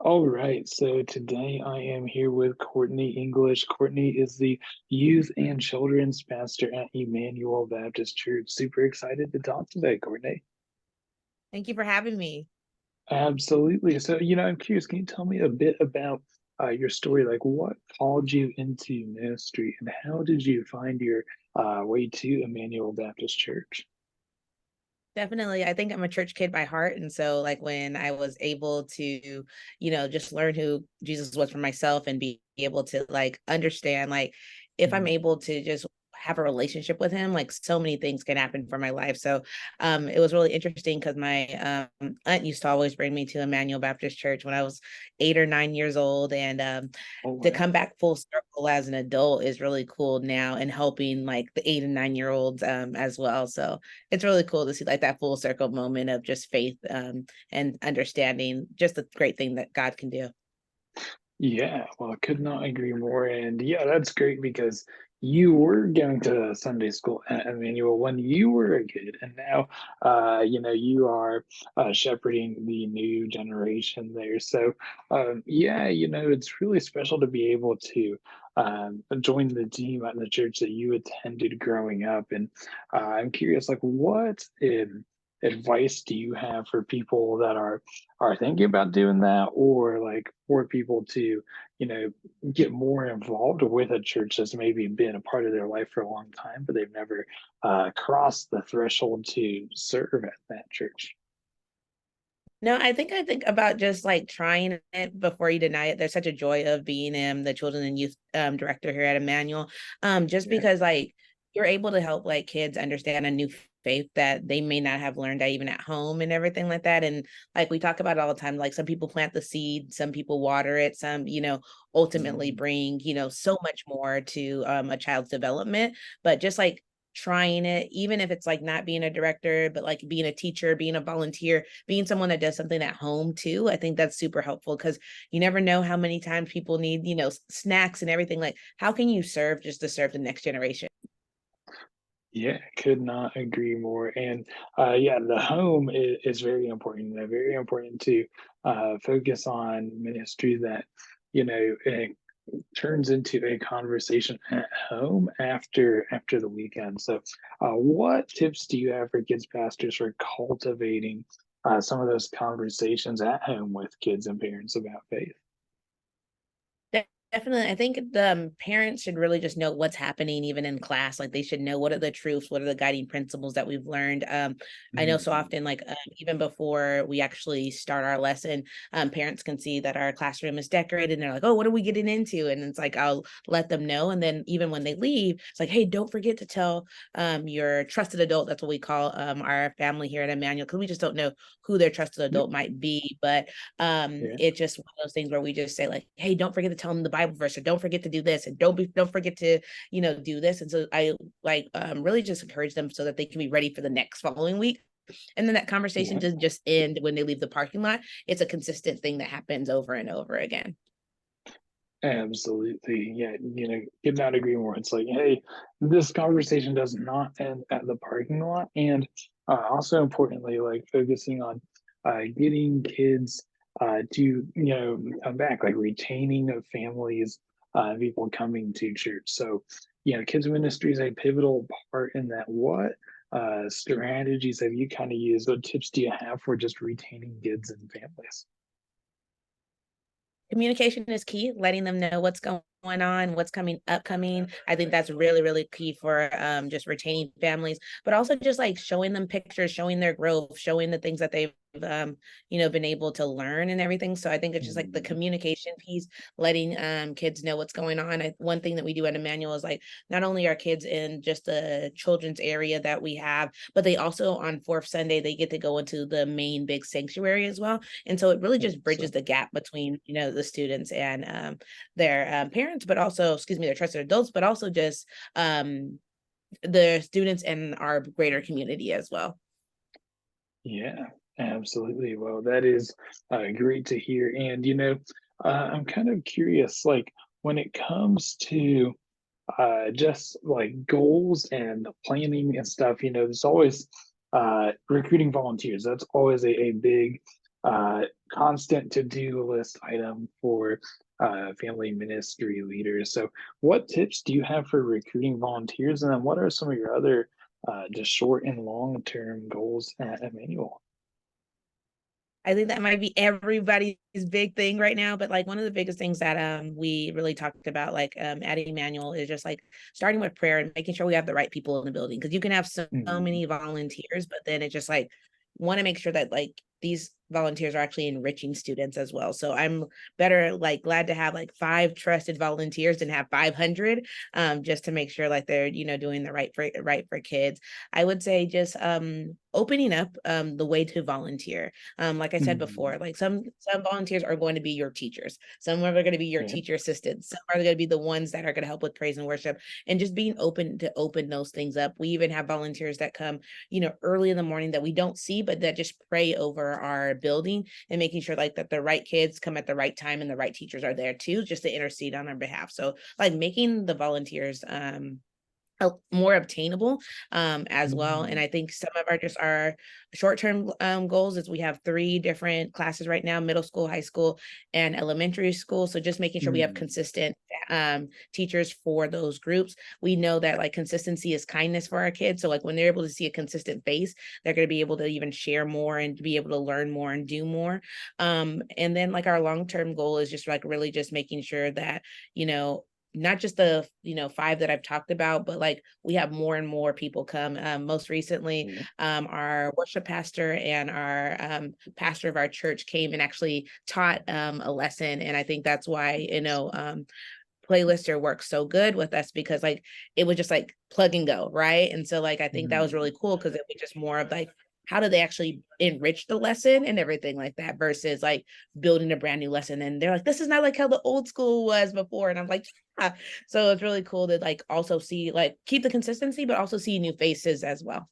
All right, so today I am here with Courtney English. Courtney is the youth and children's pastor at Emmanuel Baptist Church. Super excited to talk today, Courtney. Thank you for having me. Absolutely. So, I'm curious, can you tell me a bit about your story? Like, what called you into ministry, and how did you find your way to Emmanuel Baptist Church? Definitely. I think I'm a church kid by heart. And so, like, when I was able to, just learn who Jesus was for myself and be able to, like, understand, like, if I'm Mhm. able to just have a relationship with him, like, so many things can happen for my life. So, it was really interesting because my aunt used to always bring me to Emmanuel Baptist Church when I was 8 or 9 years old. And Oh, to wow. come back full circle as an adult is really cool now and helping like the 8 and 9 year olds as well. So it's really cool to see like that full circle moment of just faith and understanding just a great thing that God can do. Yeah, well, I could not agree more. And yeah, that's great because you were going to Sunday school at Emmanuel when you were a kid, and now, you are shepherding the new generation there. So, yeah, it's really special to be able to join the team at the church that you attended growing up. And I'm curious, like, what advice do you have for people that are thinking about doing that, or like for people to you know get more involved with a church that's maybe been a part of their life for a long time but they've never crossed the threshold to serve at that church? No, I think about just like trying it before you deny it. There's such a joy of being the children and youth director here at Emmanuel. Just Yeah. because like you're able to help like kids understand a new faith that they may not have learned even at home and everything like that. And like we talk about all the time, like some people plant the seed, some people water it, some, ultimately Mhm. bring, so much more to a child's development. But just like trying it, even if it's like not being a director, but like being a teacher, being a volunteer, being someone that does something at home too. I think that's super helpful because you never know how many times people need, snacks and everything. Like, how can you serve just to serve the next generation? Yeah, could not agree more. And yeah, the home is very important. Very important to focus on ministry that turns into a conversation at home after the weekend. So, what tips do you have for kids pastors for cultivating some of those conversations at home with kids and parents about faith? Definitely. I think the parents should really just know what's happening even in class. Like they should know what are the truths, what are the guiding principles that we've learned. I know so Mhm. often, like even before we actually start our lesson, parents can see that our classroom is decorated and they're like, oh, what are we getting into? And it's like, I'll let them know. And then even when they leave, it's like, hey, don't forget to tell your trusted adult. That's what we call our family here at Emmanuel, because we just don't know who their trusted Yep. adult might be. But Yeah. it's just one of those things where we just say like, hey, don't forget to tell them the Bible verse, or don't forget to do this, and don't forget to do this. And so I like really just encourage them so that they can be ready for the next following week. And then that conversation Yeah. doesn't just end when they leave the parking lot. It's a consistent thing that happens over and over again. Absolutely. Yeah. Could not agree more. It's like, hey, this conversation does not end at the parking lot. And also importantly, like focusing on getting kids to, come back, like retaining of families, people coming to church. So, kids ministry is a pivotal part in that. What strategies have you kind of used? What tips do you have for just retaining kids and families? Communication is key, letting them know what's going on, what's coming upcoming. I think that's really, really key for just retaining families, but also just like showing them pictures, showing their growth, showing the things that they've been able to learn and everything. So I think it's just like the Mhm. communication piece, letting kids know what's going on. One thing that we do at Emmanuel is like not only are kids in just the children's area that we have, but they also on fourth Sunday they get to go into the main big sanctuary as well. And so it really just bridges So, the gap between, the students and their parents, but also, excuse me, their trusted adults, but also just the students and our greater community as well. yeah, absolutely. Well, that is great to hear. And, I'm kind of curious, like, when it comes to just like goals and planning and stuff, there's always recruiting volunteers. That's always a big constant to-do list item for family ministry leaders. So, what tips do you have for recruiting volunteers? And then, what are some of your other just short and long term goals at Emmanuel? I think that might be everybody's big thing right now, but like one of the biggest things that we really talked about like at Emmanuel is just like starting with prayer and making sure we have the right people in the building because you can have so Mhm. many volunteers, but then it just like want to make sure that like these volunteers are actually enriching students as well. So I'm better like glad to have like 5 trusted volunteers and have 500 just to make sure like they're doing the right for kids. I would say just opening up the way to volunteer. Like I said Mhm. before, like some volunteers are going to be your teachers, some are going to be your Yeah. teacher assistants, some are going to be the ones that are going to help with praise and worship, and just being open to open those things up. We even have volunteers that come early in the morning that we don't see, but that just pray over our building and making sure like that the right kids come at the right time and the right teachers are there too, just to intercede on our behalf. So like making the volunteers more obtainable as well. And Mhm. I think some of our short-term goals is we have 3 different classes right now: middle school, high school, and elementary school. So just making sure we have Mhm. consistent teachers for those groups. We know that like consistency is kindness for our kids. So like when they're able to see a consistent face, they're going to be able to even share more and be able to learn more and do more. And then like our long-term goal is just like really just making sure that, you know, not just the 5 that I've talked about, but like we have more and more people come. Most recently, Yeah. our worship pastor and our pastor of our church came and actually taught a lesson, and I think that's why Playlister works so good with us because like it was just like plug and go, right? And so like I think that was Mhm. really cool because it was just more of like how do they actually enrich the lesson and everything like that versus like building a brand new lesson. And they're like, this is not like how the old school was before. And I'm like, yeah. So it's really cool to like also see like keep the consistency, but also see new faces as well.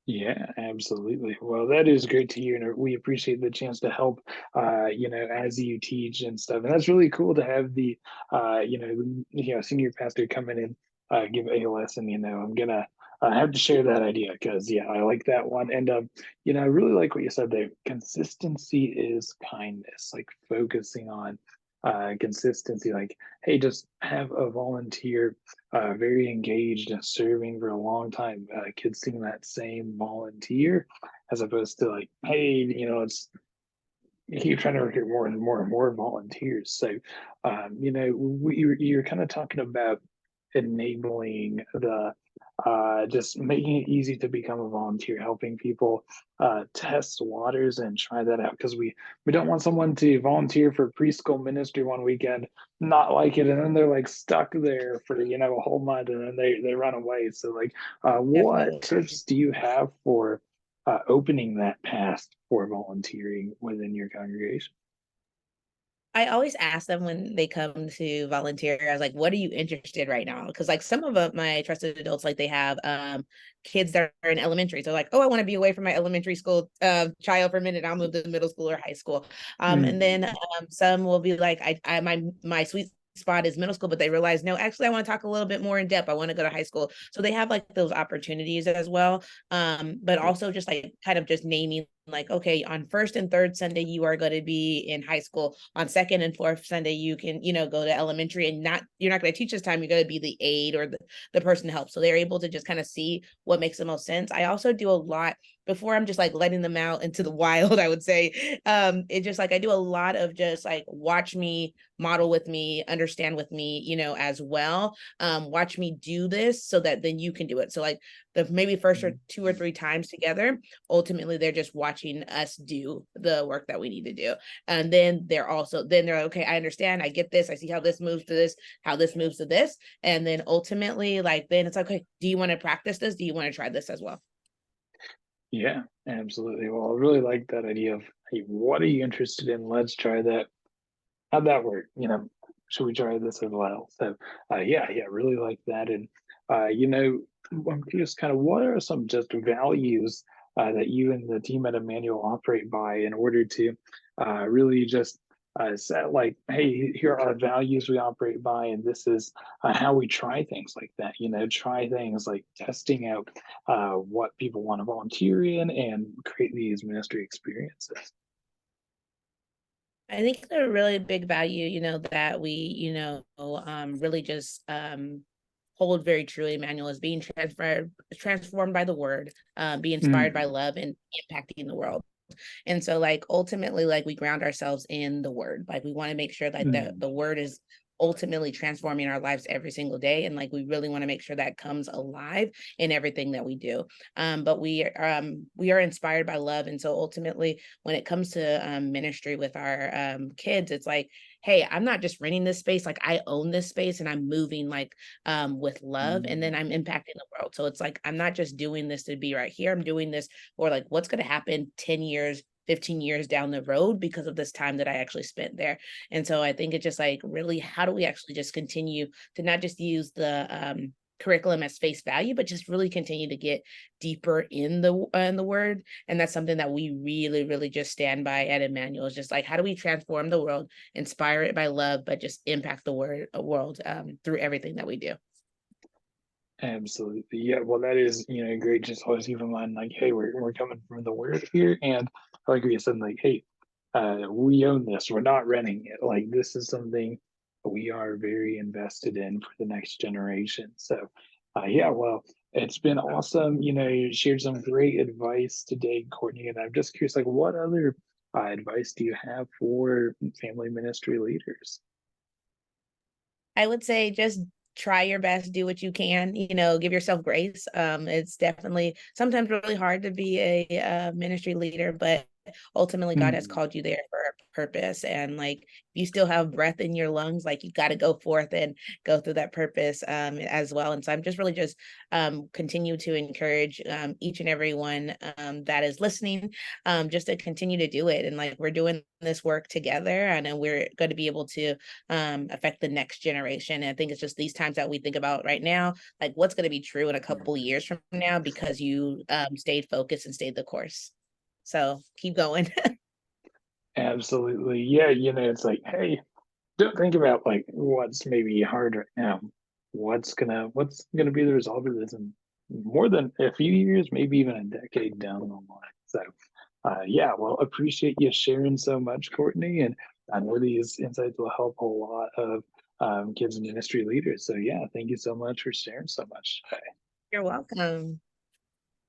Yeah, absolutely. Well, that is great to hear, and we appreciate the chance to help, as you teach and stuff. And that's really cool to have the, senior pastor come in and give a lesson. I'm gonna have to share that idea because, yeah, I like that one. And, I really like what you said there. Consistency is kindness, like focusing on consistency. Like, hey, just have a volunteer very engaged and serving for a long time. Kids seeing that same volunteer as opposed to like, hey, it's you keep trying to recruit more and more and more volunteers. So, you're kind of talking about enabling the just making it easy to become a volunteer, helping people test waters and try that out because we don't want someone to volunteer for preschool ministry one weekend, not like it, and then they're like stuck there for a whole month, and then they run away. So like, what Definitely. tips do you have for opening that path for volunteering within your congregation? I always ask them when they come to volunteer, I was like, what are you interested right now? Because like some of my trusted adults, like they have kids that are in elementary. So like, oh, I want to be away from my elementary school child for a minute. I'll move to middle school or high school. And then Mhm. some will be like, I my sweet spot is middle school, but they realize, no, actually I want to talk a little bit more in depth. I want to go to high school. So they have like those opportunities as well. But Yeah. also just like kind of just naming like, okay, on first and third Sunday, you are going to be in high school. On second and fourth Sunday, you can, go to elementary and you're not going to teach this time. You're going to be the aide or the person to help. So they're able to just kind of see what makes the most sense. I also do a lot before I'm just like letting them out into the wild, I would say. It just like I do a lot of just like watch me, model with me, understand with me, as well. Watch me do this so that then you can do it. So like the maybe first or Mhm. 2 or 3 times together, ultimately they're just watching us do the work that we need to do. And then they're like, okay, I understand, I get this, I see how this moves to this, how this moves to this. And then ultimately, like then it's like, okay, do you want to practice this? Do you want to try this as well? Yeah, absolutely. Well, I really like that idea of, hey, what are you interested in? Let's try that. How'd that work? Should we try this as well? So, yeah, really like that. And, I'm curious kind of what are some just values that you and the team at Emmanuel operate by in order to really just set like, hey, here are our values we operate by, and this is how we try things like that. Try things like testing out what people want to volunteer in and create these ministry experiences. I think the really big value, that we, really just hold very truly, Emmanuel, is being transformed by the word, be inspired by Mm, love and impacting the world. And so like ultimately like we ground ourselves in the word. Like we want to make sure like that mm, the word is ultimately transforming our lives every single day. And like we really want to make sure that comes alive in everything that we do. But we are inspired by love. And so ultimately when it comes to ministry with our kids, it's like, hey, I'm not just renting this space, like I own this space and I'm moving like with love, and then mm. I'm impacting the world. So it's like I'm not just doing this to be right here. I'm doing this or like what's going to happen 10 years 15 years down the road because of this time that I actually spent there. And so I think it's just like really how do we actually just continue to not just use the curriculum as face value, but just really continue to get deeper in the word. And that's something that we really, really just stand by at Emmanuel, is just like how do we transform the world, inspire it by love, but just impact the world through everything that we do. Absolutely. Yeah. Well, that is, great. Just always keep in mind, like, hey, we're coming from the word here. And like you said, like, hey, we own this. We're not renting it. Like, this is something we are very invested in for the next generation. So, yeah, well, it's been awesome. You shared some great advice today, Courtney. And I'm just curious, like, what other advice do you have for family ministry leaders? I would say just try your best, do what you can, give yourself grace. It's definitely sometimes really hard to be a, ministry leader, but ultimately God has Mm, called you there for a purpose. And like you still have breath in your lungs, like you got to go forth and go through that purpose as well. And so I'm just really just continue to encourage each and every one that is listening, just to continue to do it. And like we're doing this work together, and then we're going to be able to affect the next generation. And I think it's just these times that we think about right now, like what's going to be true in a couple of years from now because you stayed focused and stayed the course. So keep going. absolutely. Yeah. It's like, hey, don't think about like what's maybe hard right now. What's gonna be the result of this in more than a few years, maybe even a decade down the line. So yeah, well, appreciate you sharing so much, Courtney, and I know these insights will help a lot of kids and ministry leaders. So yeah, thank you so much for sharing so much today. You're welcome.